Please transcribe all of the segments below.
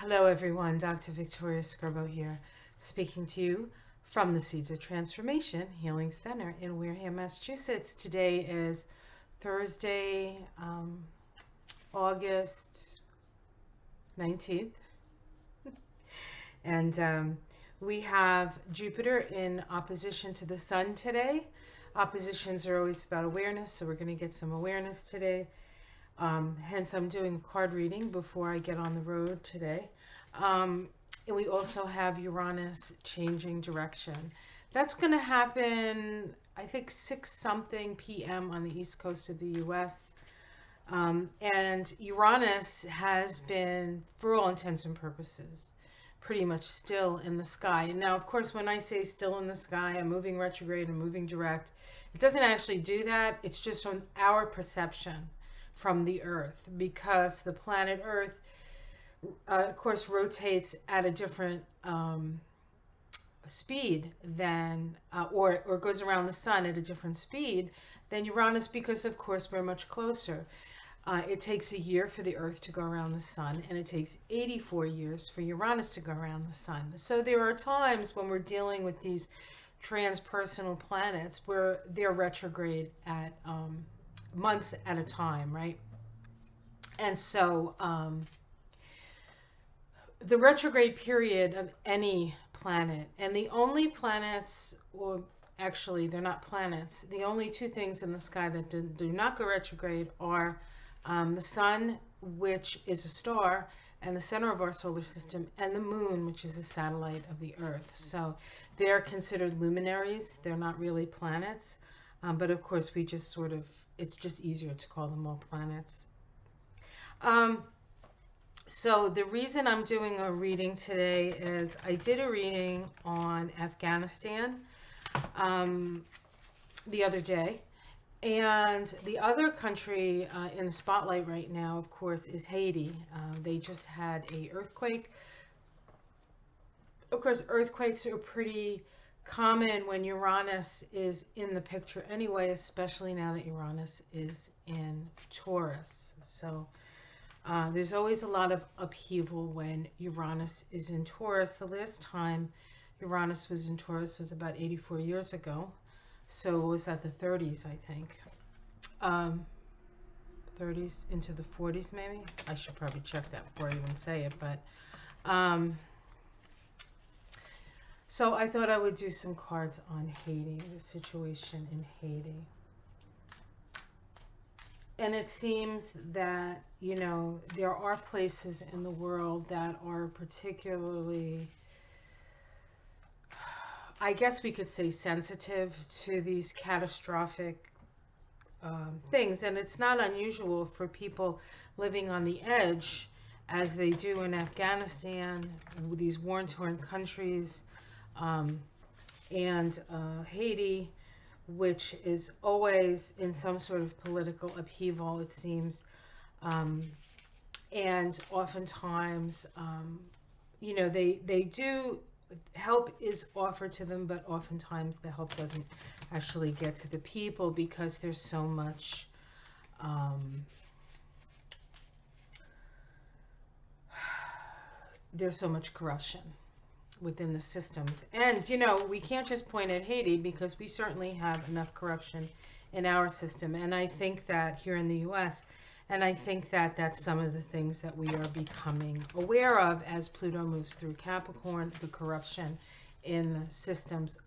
Hello, everyone. Dr. Victoria Scribo here, speaking to you from the Seeds of Transformation Healing Center in Wareham, Massachusetts. Today is Thursday, August 19th, and we have Jupiter in opposition to the Sun today. Oppositions are always about awareness, so we're going to get some awareness today. Hence, I'm doing a card reading before I get on the road today. And we also have Uranus changing direction. That's going to happen, I think, 6-something p.m. on the east coast of the U.S. And Uranus has been, for all intents and purposes, pretty much still in the sky. Now, of course, when I say still in the sky, I'm moving retrograde and moving direct. It doesn't actually do that. It's just from our perception from the Earth, because the planet Earth, of course, rotates at a different speed than, or goes around the Sun at a different speed than Uranus, because, of course, we're much closer. It takes a year for the Earth to go around the Sun, and it takes 84 years for Uranus to go around the Sun. So there are times when we're dealing with these transpersonal planets where they're retrograde at months at a time, right? And so the retrograde period of any planet, and the only planets, or actually they're not planets, the only two things in the sky that do not go retrograde are the Sun, which is a star and the center of our solar system, and the Moon, which is a satellite of the Earth. So they're considered luminaries. They're not really planets, but of course we just sort of, it's just easier to call them all planets. So the reason I'm doing a reading today is I did a reading on Afghanistan the other day. And the other country in the spotlight right now, of course, is Haiti. They just had an earthquake. Of course, earthquakes are pretty common when Uranus is in the picture anyway, especially now that Uranus is in Taurus. So there's always a lot of upheaval when Uranus is in Taurus. The last time Uranus was in Taurus was about 84 years ago. So it was at the 30s, I think. 30s into the 40s, maybe. I should probably check that before I even say it. But so I thought I would do some cards on Haiti, the situation in Haiti. And it seems that, you know, there are places in the world that are particularly, I guess we could say, sensitive to these catastrophic things. And it's not unusual for people living on the edge, as they do in Afghanistan, with these war-torn countries, and Haiti, which is always in some sort of political upheaval, it seems. And oftentimes, you know, they do, help is offered to them, but oftentimes the help doesn't actually get to the people because there's so much corruption within the systems. And, you know, we can't just point at Haiti, because we certainly have enough corruption in our system. And I think that here in the U.S., and I think that that's some of the things that we are becoming aware of as Pluto moves through Capricorn, the corruption in the systems,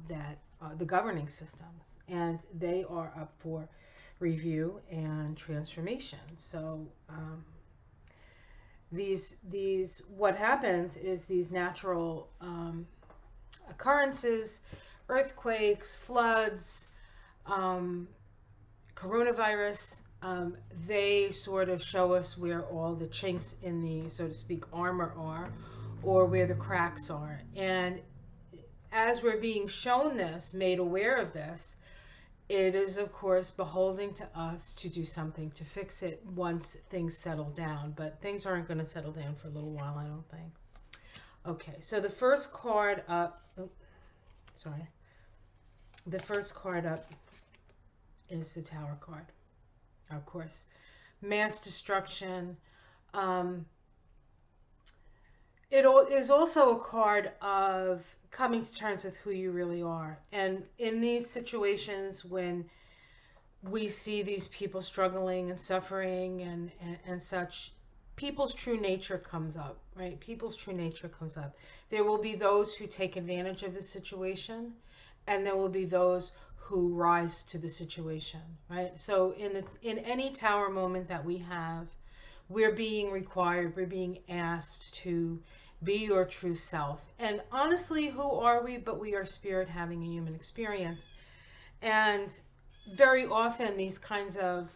the governing systems. And they are up for review and transformation. So what happens is these natural occurrences, earthquakes, floods, coronavirus, they sort of show us where all the chinks in the, so to speak, armor are, or where the cracks are. And as we're being shown this, made aware of this, it is, of course, beholding to us to do something to fix it once things settle down. But things aren't going to settle down for a little while, I don't think. Okay, so the first card up, the first card up is the Tower card, of course. Mass destruction, is also a card of coming to terms with who you really are. And in these situations when we see these people struggling and suffering and such, people's true nature comes up, right? People's true nature comes up. There will be those who take advantage of the situation, and there will be those who rise to the situation, right? So in any tower moment that we have, we're being required, we're being asked to be your true self. And honestly, who are we? But we are spirit having a human experience. And very often these kinds of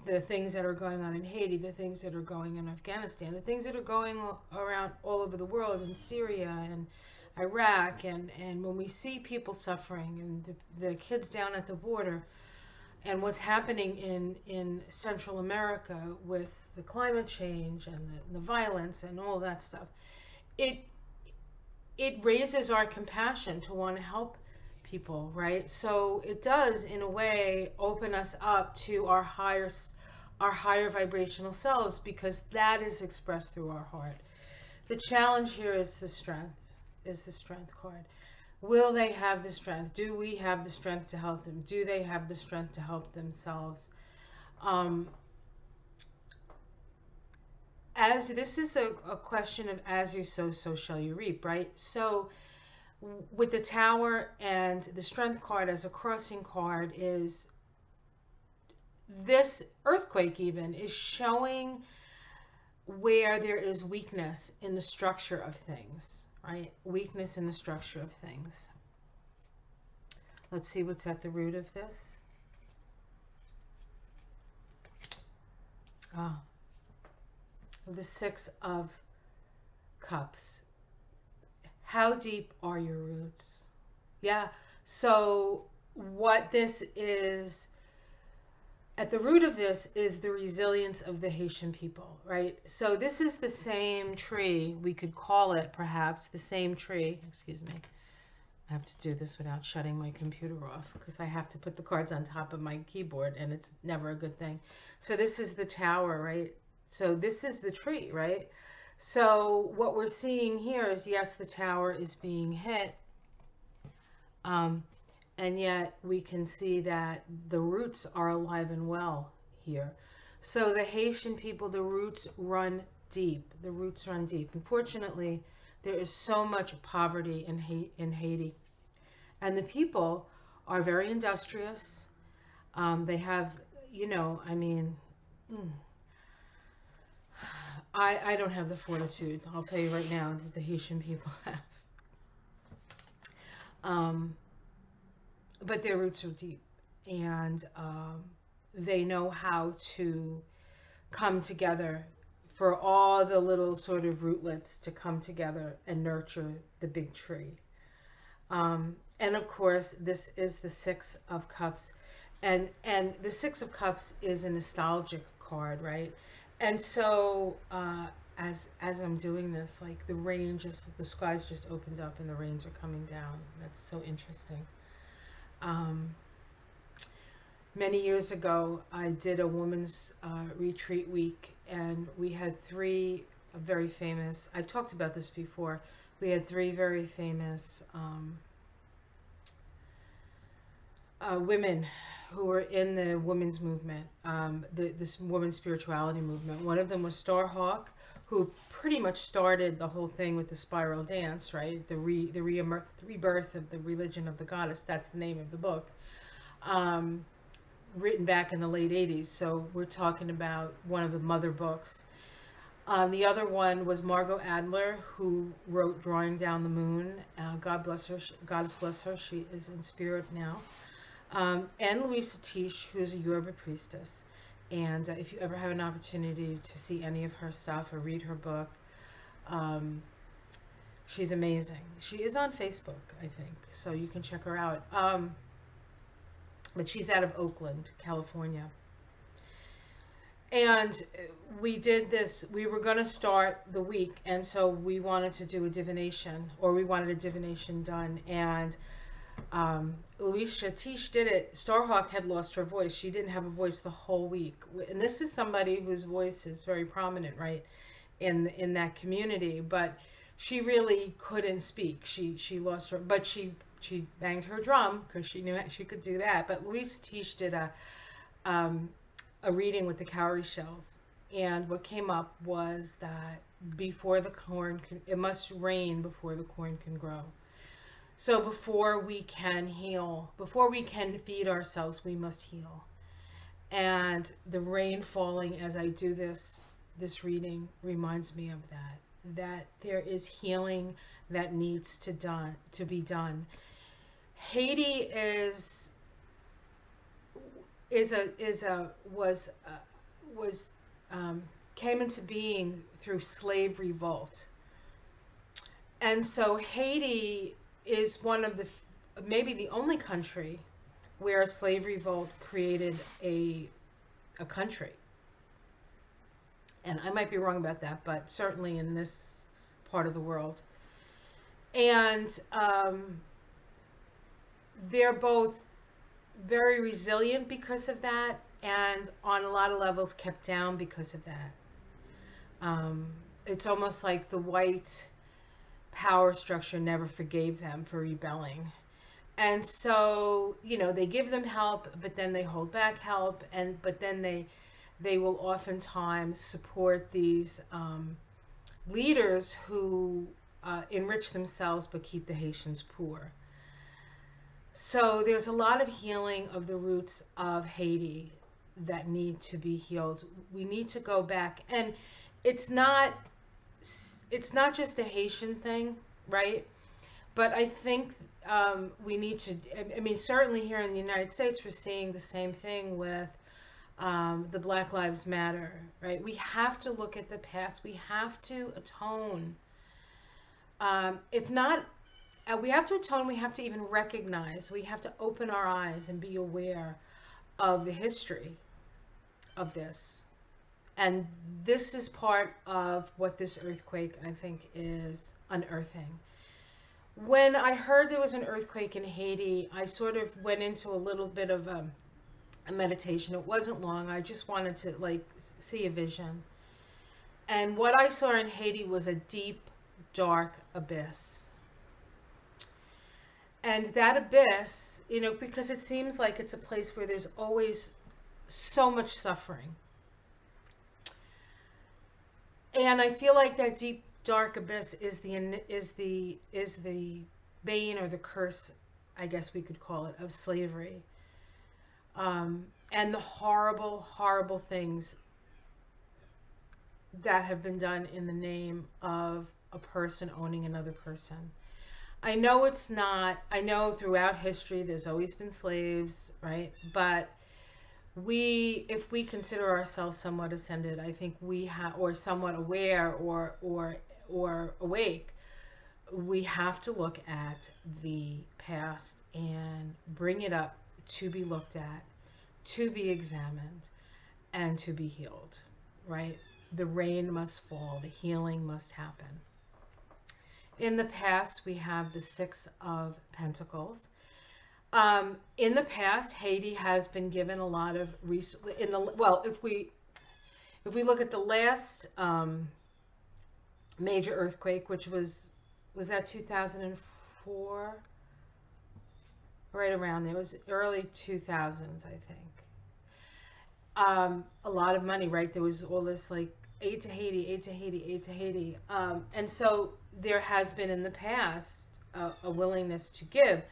the things that are going on in Haiti, the things that are going in Afghanistan, the things that are going around all over the world, in Syria and Iraq, and when we see people suffering and the kids down at the border, and what's happening in Central America with the climate change and the violence and all that stuff, it raises our compassion to want to help people, right? So it does, in a way, open us up to our higher vibrational selves, because that is expressed through our heart. The challenge here is the strength card. Will they have the strength? Do we have the strength to help them? Do they have the strength to help themselves? As this is a question of as you sow, so shall you reap, right? So with the Tower and the Strength card as a crossing card, is this earthquake even is showing where there is weakness in the structure of things, right? Weakness in the structure of things. Let's see what's at the root of this. The Six of Cups. How deep are your roots? Yeah. So what this is, at the root of this is the resilience of the Haitian people, right? So this is the same tree, we could call it perhaps the same tree. Excuse me. I have to do this without shutting my computer off, because I have to put the cards on top of my keyboard, and it's never a good thing. So this is the Tower, right? So this is the tree, right? So what we're seeing here is, yes, the Tower is being hit, and yet we can see that the roots are alive and well here. So the Haitian people, the roots run deep. The roots run deep. Unfortunately, there is so much poverty in Haiti. And the people are very industrious. They have, I mean, I don't have the fortitude, I'll tell you right now, that the Haitian people have. But their roots are deep, and they know how to come together, for all the little sort of rootlets to come together and nurture the big tree. And of course, this is the Six of Cups, and the Six of Cups is a nostalgic card, right? And so as I'm doing this, like the skies just opened up and the rains are coming down. That's so interesting. Many years ago, I did a women's retreat week, and we had three very famous, I've talked about this before, we had three very famous women who were in the women's movement, this women's spirituality movement. One of them was Starhawk, who pretty much started the whole thing with the spiral dance, right? The rebirth of the religion of the goddess. That's the name of the book. Written back in the late 80s. So we're talking about one of the mother books. The other one was Margot Adler, who wrote Drawing Down the Moon. God bless her. Goddess bless her. She is in spirit now. And Louisa Tish, who's a Yoruba priestess. And if you ever have an opportunity to see any of her stuff or read her book, she's amazing. She is on Facebook, I think, so you can check her out. But she's out of Oakland, California. And we did this, we were going to start the week, and so we wanted to do a divination, or we wanted a divination done, and Alicia Tish did it. Starhawk had lost her voice. She didn't have a voice the whole week. And this is somebody whose voice is very prominent, right? in that community, but she really couldn't speak. She lost her, but she banged her drum because she knew she could do that. But Louise Tiche did um, a reading with the cowrie shells, and what came up was that before the corn can, it must rain before the corn can grow. So before we can heal, before we can feed ourselves, we must heal. And the rain falling as I do this reading reminds me of that there is healing that needs to be done. Haiti is a was came into being through slave revolt. And so Haiti is one of the maybe the only country where a slave revolt created a country. And I might be wrong about that, but certainly in this part of the world. And they're both very resilient because of that, and on a lot of levels kept down because of that. It's almost like the white power structure never forgave them for rebelling. And so, they give them help, but then they hold back help, but then they will oftentimes support these leaders who enrich themselves but keep the Haitians poor. So there's a lot of healing of the roots of Haiti that need to be healed. We need to go back, and it's not just a Haitian thing, right? But I think we need to, I mean, certainly here in the United States, we're seeing the same thing with the Black Lives Matter, right? We have to look at the past. We have to atone. If not, we have to atone. We have to even recognize. We have to open our eyes and be aware of the history of this. And this is part of what this earthquake, I think, is unearthing. When I heard there was an earthquake in Haiti, I sort of went into a little bit of a meditation. It wasn't long. I just wanted to see a vision. And what I saw in Haiti was a deep, dark abyss. And that abyss, because it seems like it's a place where there's always so much suffering. And I feel like that deep, dark abyss is the bane or the curse, I guess we could call it, of slavery. And the horrible, horrible things that have been done in the name of a person owning another person. I know throughout history there's always been slaves, right? But if we consider ourselves somewhat ascended, I think or somewhat aware or awake, we have to look at the past and bring it up to be looked at, to be examined, and to be healed, right? The rain must fall, the healing must happen. In the past, we have the Six of Pentacles. In the past, Haiti has been given a lot of if we look at the last major earthquake, which was that 2004, right around there. It was early 2000s, I think. A lot of money, right? There was all this aid to Haiti, aid to Haiti, aid to Haiti, and so there has been in the past a willingness to give.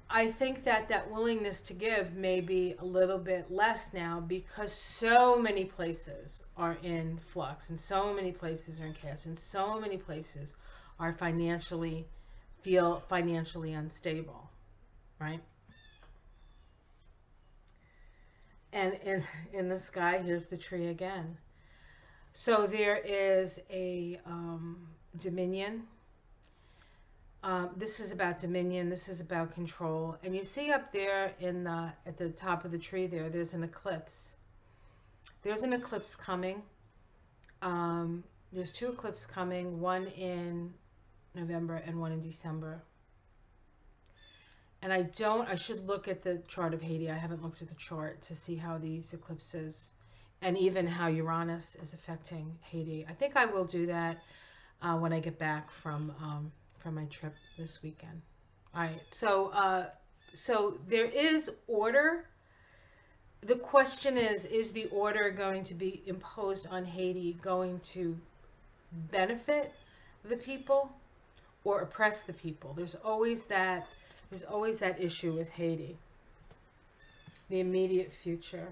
I think that willingness to give may be a little bit less now because so many places are in flux, and so many places are in chaos, and so many places are financially unstable, right? And in the sky, here's the tree again. So there is a dominion. This is about dominion. This is about control. And you see up there at the top of the tree there's an eclipse. There's an eclipse coming. There's two eclipses coming, one in November and one in December. And I should look at the chart of Haiti. I haven't looked at the chart to see how these eclipses and even how Uranus is affecting Haiti. I think I will do that when I get back from my trip this weekend. All right, so there is order. The question is the order going to be imposed on Haiti going to benefit the people or oppress the people? There's always that issue with Haiti. The immediate future.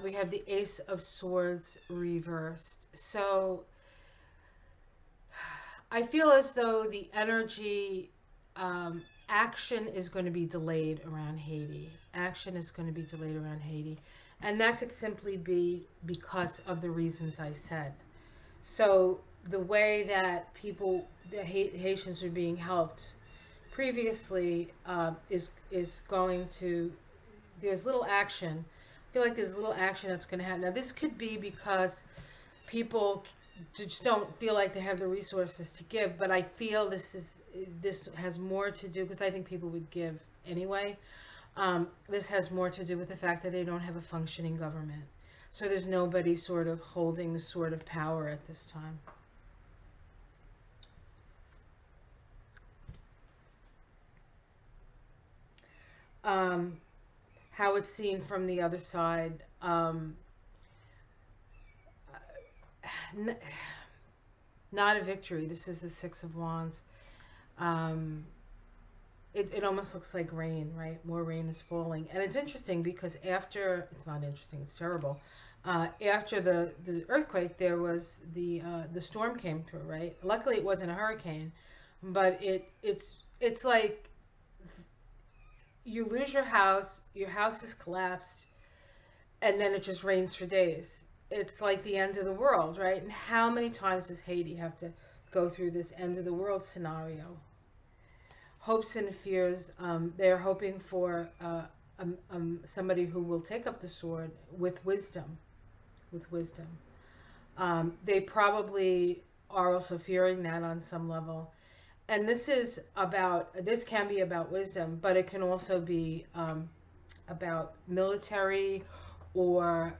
We have the Ace of Swords reversed. So I feel as though the energy, action is going to be delayed around Haiti. Action is going to be delayed around Haiti. And that could simply be because of the reasons I said. So the way that the Haitians are being helped previously, is going to, there's little action. I feel like there's little action that's going to happen. Now this could be because people just don't feel like they have the resources to give, but I feel this has more to do, because I think people would give anyway. This has more to do with the fact that they don't have a functioning government. So there's nobody sort of holding the sword of power at this time. How it's seen from the other side. Not a victory. This is the Six of Wands. It almost looks like rain, right? More rain is falling. And it's interesting because it's not interesting, it's terrible. After the earthquake, there was the storm came through, right? Luckily it wasn't a hurricane, but it's like you lose your house is collapsed, and then it just rains for days. It's like the end of the world, right? And how many times does Haiti have to go through this end of the world scenario? Hopes and fears. They're hoping for somebody who will take up the sword with wisdom. With wisdom. They probably are also fearing that on some level. And this can be about wisdom, but it can also be about military or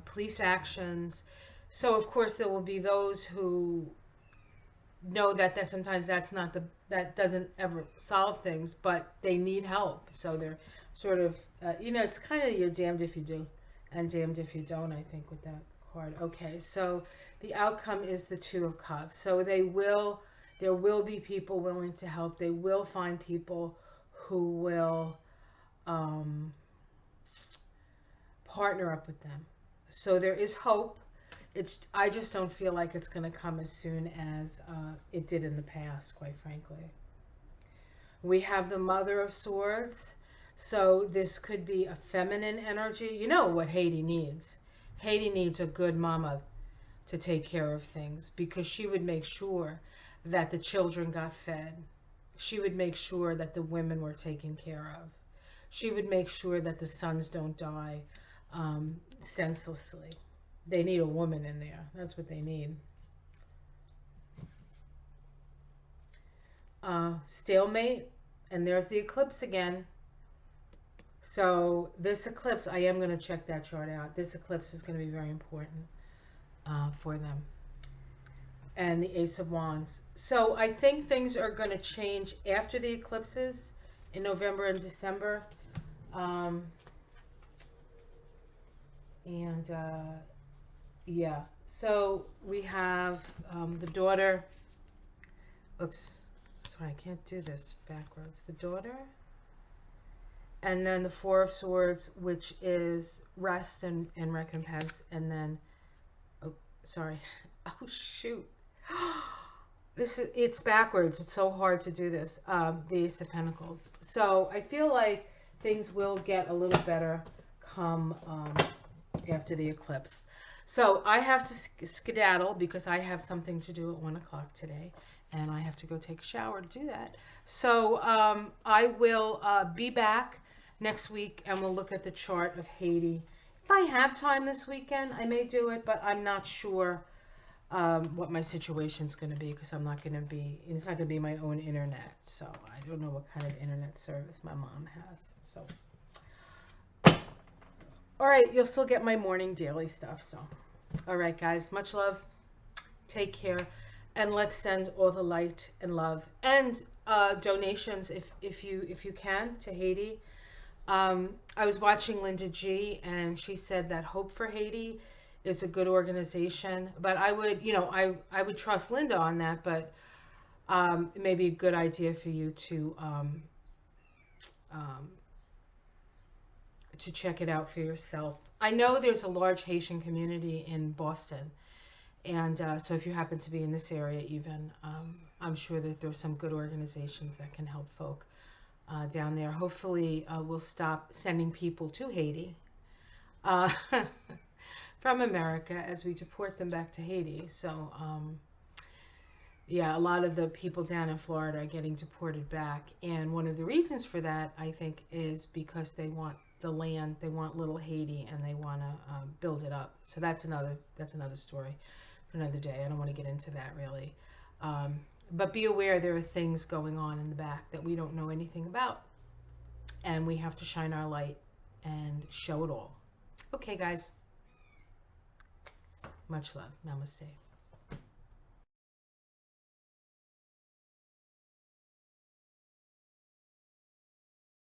police actions. So of course there will be those who know that sometimes that doesn't ever solve things, but they need help. So they're sort of, it's kind of you're damned if you do and damned if you don't, I think, with that card. Okay, so the outcome is the Two of Cups. So there will be people willing to help. They will find people who will partner up with them. So there is hope. I just don't feel like it's going to come as soon as it did in the past, quite frankly. We have the Mother of Swords. So this could be a feminine energy. You know what Haiti needs. Haiti needs a good mama to take care of things, because she would make sure that the children got fed. She would make sure that the women were taken care of. She would make sure that the sons don't die senselessly. They need a woman in there. That's what they need. Stalemate. And there's the eclipse again. So this eclipse, I am going to check that chart out. This eclipse is going to be very important for them. And the Ace of Wands. So I think things are going to change after the eclipses in November and December. Yeah, so we have the daughter. Oops, sorry, I can't do this backwards. The daughter. And then the Four of Swords, which is rest and recompense. And then, oh, sorry. Oh, shoot. It's backwards. It's so hard to do this. The Ace of Pentacles. So I feel like things will get a little better come after the eclipse. So I have to skedaddle because I have something to do at 1 o'clock today, and I have to go take a shower to do that. So I will be back next week, and we'll look at the chart of Haiti. If I have time this weekend, I may do it, but I'm not sure what my situation is going to be, because it's not going to be my own internet. So I don't know what kind of internet service my mom has. So All right, you'll still get my morning daily stuff. So, all right, guys, much love. Take care, and let's send all the light and love and donations if you can to Haiti. I was watching Linda G, and she said that Hope for Haiti is a good organization, but I would, I would trust Linda on that, but it may be a good idea for you um, to check it out for yourself. I know there's a large Haitian community in Boston, and so if you happen to be in this area, even I'm sure that there's some good organizations that can help folk down there. Hopefully, we'll stop sending people to Haiti uh, from America as we deport them back to Haiti. So, yeah, a lot of the people down in Florida are getting deported back. And one of the reasons for that, I think, is because they want the land, they want little Haiti, and they want to build it up. So that's another story for another day. I don't want to get into that really. Um, but be aware there are things going on in the back that we don't know anything about. And we have to shine our light and show it all. Okay, guys. Much love. Namaste.